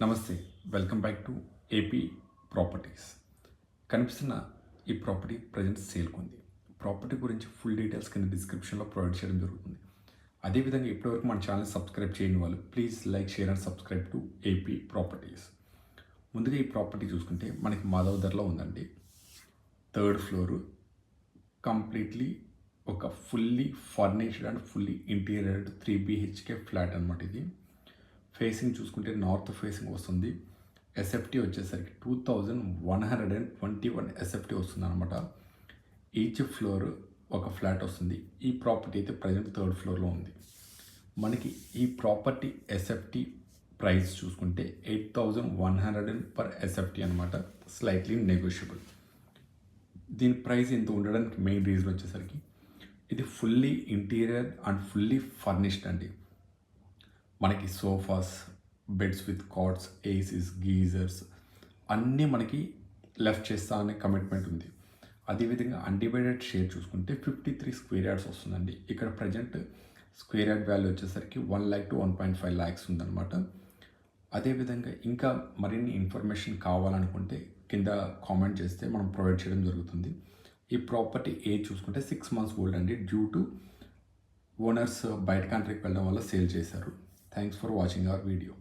నమస్తే, welcome back to AP properties. కనిపిస్తున్న ఈ ప్రాపర్టీ ప్రజెంట్ సేల్కి ఉంది. ప్రాపర్టీ గురించి ఫుల్ డీటెయిల్స్ కింద డిస్క్రిప్షన్లో ప్రొవైడ్ చేయడం జరుగుతుంది. అదేవిధంగా ఇప్పటివరకు మన ఛానల్ సబ్స్క్రైబ్ చేయని వాళ్ళు please like, share and subscribe to AP properties. ముందుగా ఈ ప్రాపర్టీ చూసుకుంటే మనకి మాధవదర్లో ఉందండి. 3rd ఫ్లోరు, కంప్లీట్లీ ఒక fully furnished and fully interiored 3 BHK flat అనమాట. ఇది ఫేసింగ్ చూసుకుంటే నార్త్ ఫేసింగ్ వస్తుంది. ఎస్ఎఫ్టీ వచ్చేసరికి 2121 ఎస్ఎఫ్టీ వస్తుంది అనమాట. ఈచ్ ఫ్లోర్ ఒక ఫ్లాట్ వస్తుంది. ఈ ప్రాపర్టీ అయితే ప్రజెంట్ 3rd ఫ్లోర్లో ఉంది. మనకి ఈ ప్రాపర్టీ ఎస్ఎఫ్టీ ప్రైస్ చూసుకుంటే 8100 పర్ ఎస్ఎఫ్టీ అనమాట. Slightly negotiable. దీని ప్రైస్ ఇంత ఉండడానికి మెయిన్ రీజన్ వచ్చేసరికి ఇది fully interior and fully furnished అండి. మనకి sofas, beds with cots, ACs, geysers అన్నీ మనకి లెఫ్ట్ చేస్తా అనే కమిట్మెంట్ ఉంది. అదేవిధంగా అన్డివైడెడ్ షేర్ చూసుకుంటే 53 స్క్వేర్ యార్డ్స్ వస్తుందండి. ఇక్కడ ప్రజెంట్ స్క్వేర్ యార్డ్ వాల్యూ వచ్చేసరికి 1 lakh to 1.5 lakhs ఉందన్నమాట. అదేవిధంగా ఇంకా మరిన్ని ఇన్ఫర్మేషన్ కావాలనుకుంటే కింద కామెంట్ చేస్తే మనం ప్రొవైడ్ చేయడం జరుగుతుంది. ఈ ప్రాపర్టీ ఏజ్ చూసుకుంటే 6 months ఓల్డ్ అండి. డ్యూ టు ఓనర్స్ బయట కంట్రీకి వెళ్ళడం వల్ల సేల్ చేశారు. Thanks for watching our video.